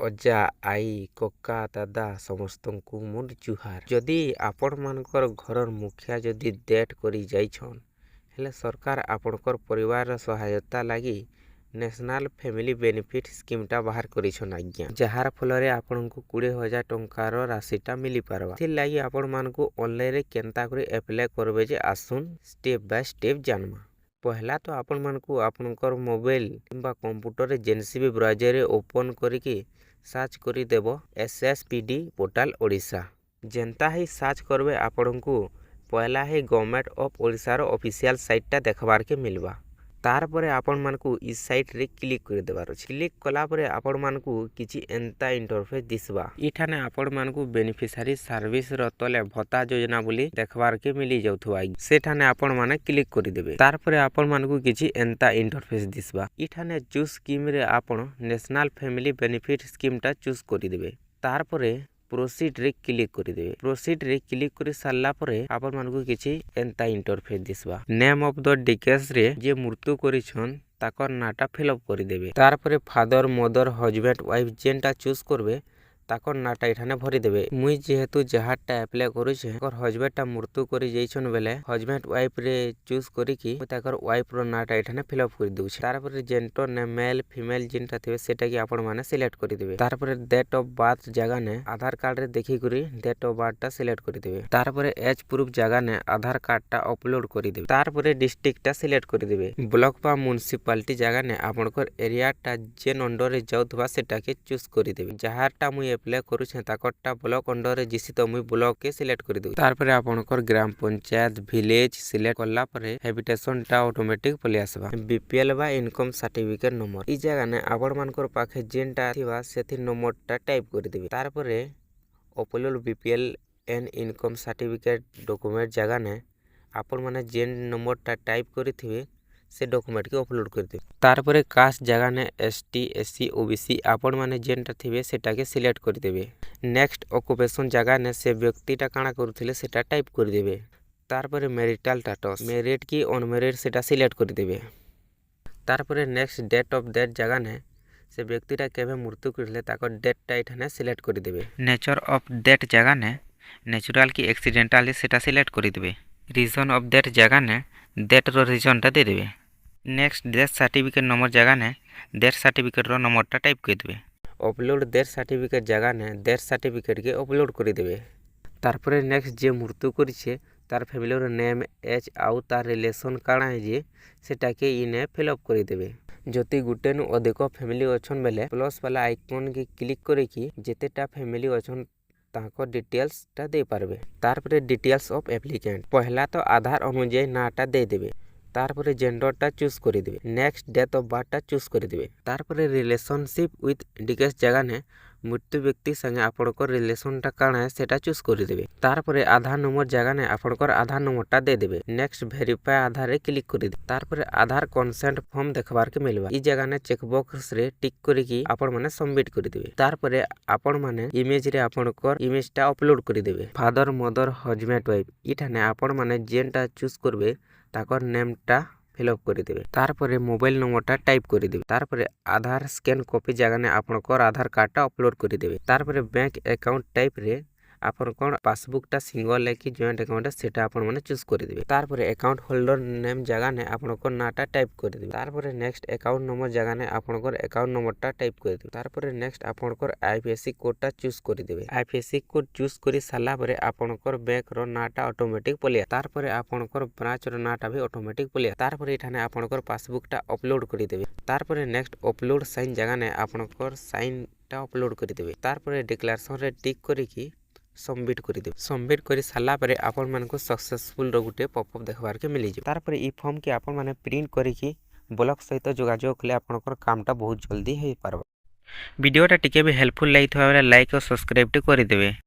ଅଜା, ଆଈ, କକା, ଦାଦା ସମସ୍ତଙ୍କୁ ମୋର ଜୁହାର। ଯଦି ଆପଣମାନଙ୍କର ଘରର ମୁଖିଆ ଯଦି ଡେଥ୍ କରି ଯାଇଛନ୍ ହେଲେ ସରକାର ଆପଣଙ୍କର ପରିବାରର ସହାୟତା ଲାଗି ନ୍ୟାସନାଲ ଫ୍ୟାମିଲି ବେନିଫିଟ୍ ସ୍କିମ୍ଟା ବାହାର କରିଛନ୍ ଆଜ୍ଞା। ଯାହାର ଫଳରେ ଆପଣଙ୍କୁ 20,000 ଟଙ୍କାର ରାଶିଟା ମିଳିପାରବା। ସେଥିଲାଗି ଆପଣମାନଙ୍କୁ ଅନଲାଇନରେ କେନ୍ତା କରି ଆପ୍ଲାଏ କରିବେ ଯେ ଆସୁନ୍ ଷ୍ଟେପ୍ ବାଇ ଷ୍ଟେପ୍ ଜାନମା। ପହଲା ତ ଆପଣମାନଙ୍କୁ ଆପଣଙ୍କର ମୋବାଇଲ କିମ୍ବା କମ୍ପ୍ୟୁଟରରେ ଯେନ୍ସି ବି ବ୍ରାଉଜରରେ ଓପନ୍ କରିକି सर्च କରିଦେବ SSPD पोर्टाल ओडिशा। जेन्ता ही सर्च करबे आपनको पहला ही गवर्नमेंट ऑफ ओडिशा रो ऑफिशियल साइटटा देखबार के मिलबा। तार परे आपण मानकू इस साइट रे क्लिक कर देबार अछि। क्लिक कला परे आपण मानकू किछि एंता इंटरफेस दिसबा। इठाने आपण मानकू बेनिफिशियरी सर्विस रो तले भत्ता योजना बोली देखबार के मिली जाउथवा। सेठाने आपण माने क्लिक कर देबे। तार परे आपण मानकू किछि एंता इंटरफेस दिसबा। इठाने चूज स्कीम रे आपण नेशनल फैमिली बेनिफिट स्कीम टा चूज कर देबे। तार परे प्रोसीड रे क्लिक कर देबे। प्रोसीड रे क्लिक कर सारला परे आपण मानकू किछि एंता इंटरफेस दिसबा। नेम ऑफ द डिकेस रे जे मृत्यु करिछन ताकर नाटा फिलअप कर देबे। तार परे फादर मदर हस्बैंड वाइफ जेनटा चूज करबे ताकर नाटा एठाने भरि देबे। मुई जेहेतु जहाटा अप्लाई करूछे और हस्बैंड टा मृत्यु करि जैछन बेले हस्बैंड वाइफ रे चूज करिकि ताकर वाइफ रो नाटा एठाने फिलअप कर दउछे। तार परे जेंटर ने मेल फीमेल जेनटा थिबे सेटा कि आपण माने सिलेक्ट कर देबे। तार परे डेट ऑफ बर्थ जगह ने आधार कार्ड रे देखि करी डेट ऑफ बर्थ टा सिलेक्ट कर देबे। तार परे एज प्रूफ जगह ने आधार कार्ड टा अपलोड कर देबे। तार परे डिस्ट्रिक्ट टा सिलेक्ट कर देबे। ब्लॉक बा म्युनिसिपालिटी जगह ने आपनकर एरिया टा जेन अंडर रे जाउथबा सेटा के चूज कर देबे। जहारटा मुई अप्लाई करूछे ताकरटा ब्लॉक अंडर रे जिसी तो मुई ब्लॉक के सिलेक्ट कर दउ। तार परे आपनकर ग्राम पंचायत विलेज सिलेक्ट करला परे हैबिटेशन टा ऑटोमेटिक पले आसबा। बीपीएल बा इनकम सर्टिफिकेट नंबर ई जगह ने आपण मानकर पाखे जेनटा थिबा सेथि नंबर टा टाइप कर देबे। तार परे upload BPL and income certificate document जगह ने आपण माने जेन नंबर टा टाइप करिथिबे से डॉक्यूमेंट के अपलोड कर देबे। तार परे कास्ट जगह ने एसटी एससी ओबीसी आपण माने जेनटा थिबे सेटा के सिलेक्ट कर देबे। नेक्स्ट ऑक्युपेशन जगह ने से व्यक्तिटा काना करूथिले सेटा टाइप कर देबे। तार परे मैरिटल स्टेटस मैरिड की अनमैरिड सेटा सिलेक्ट कर देबे। तार परे नेक्स्ट डेट ऑफ डेथ जगह ने से व्यक्तिटा केबे मृत्यु करले ताकर डेटटा एठाने सिलेक्ट कर देबे। नेचर ऑफ डेथ जगह ने नेचुरल की एक्सीडेंटली सेटा सिलेक्ट कर देबे। रीजन ऑफ डेथ जगह ने डेथ रो रीजनटा दे देबे। नेक्स्ट डेथ सर्टिफिकेट नंबर जगह ने डेथ सर्टिफिकेट रो नंबरटा टाइप कर देबे। अपलोड डेथ सर्टिफिकेट जगह ने डेथ सर्टिफिकेट के अपलोड कर देबे। तार परे नेक्स्ट जे मृत्यु करिछे तार फैमिली रो नेम एज आउ तार रिलेशन काना है जे सेटा के इने फिलअप कर देबे। जति गुटे नु अधिक फैमिली अछन बेले प्लस वाला आइकन के क्लिक करे कि जेतेटा फैमिली अछन ताको डिटेल्स टा दे पारबे। तार परे डिटेल्स ऑफ एप्लीकेंट पहला तो आधार अनुसार नाटा दे देबे। तार परे जेंडर टा चूज कर देबे। नेक्स्ट डेट ऑफ बर्थ टा चूज कर देबे। तार परे रिलेशनशिप विथ डिकेस जगह ने मृत्यु व्यक्ति संगे आपनकर रिलेशन टा काना है सेटा चूज कर देबे। तार परे आधार नंबर जगह ने आपनकर आधार नंबर टा दे देबे। नेक्स्ट वेरीफाई आधार रे क्लिक कर देबे। तार परे आधार कंसेंट फॉर्म देखबार के मिलबा। ई जगह ने चेक बॉक्स रे टिक करिकि आपन माने सबमिट कर देबे। तार परे आपन माने इमेज रे आपनकर इमेज टा अपलोड कर देबे। फादर मदर हस्बैंड वाइफ इठाने आपन माने जेनटा चूज करबे ताकर नेम टा फिलअप कर देबे। तार परे मोबाइल नंबर टा टाइप कर देबे। तार परे आधार स्कैन कॉपी जगह ने आपनकर आधार कार्ड टा अपलोड कर देबे। तार परे बैंक अकाउंट टाइप रे आपनकर पासबुक टा सिंगल है कि जॉइंट अकाउंट है सेटा आपन माने चूज कर देबे। तार परे अकाउंट होल्डर नेम जगह ने आपनकर नाटा टाइप कर देबे। तार परे नेक्स्ट अकाउंट नंबर जगह ने आपनकर अकाउंट नंबर टा टाइप कर देबे। तार परे नेक्स्ट आपनकर आईएफएससी कोड टा चूज कर देबे। आईएफएससी कोड चूज करि साला परे आपनकर बैंक रो नाटा ऑटोमेटिक पलिया। तार परे आपनकर ब्रांच रो नाटा भी ऑटोमेटिक पलिया। तार परे इठाने आपनकर पासबुक टा अपलोड कर देबे। तार परे नेक्स्ट अपलोड साइन जगह ने आपनकर साइन टा अपलोड कर देबे। तार परे डिक्लेरेशन रे टिक करिकि सबमिट कर देबे। सबमिट करि साला परे आपन मानको सक्सेसफुल रो गुटे पॉपअप देखबार के मिली जे। तार परे ई फॉर्म के आपन माने प्रिंट करिकि ब्लॉक सहित जोगाजोग कले आपनकर कामटा बहुत जल्दी हे पारबा। वीडियोटा टिके भी हेल्पफुल लागिथवा बेले लाइक और सब्सक्राइब टे करि देबे।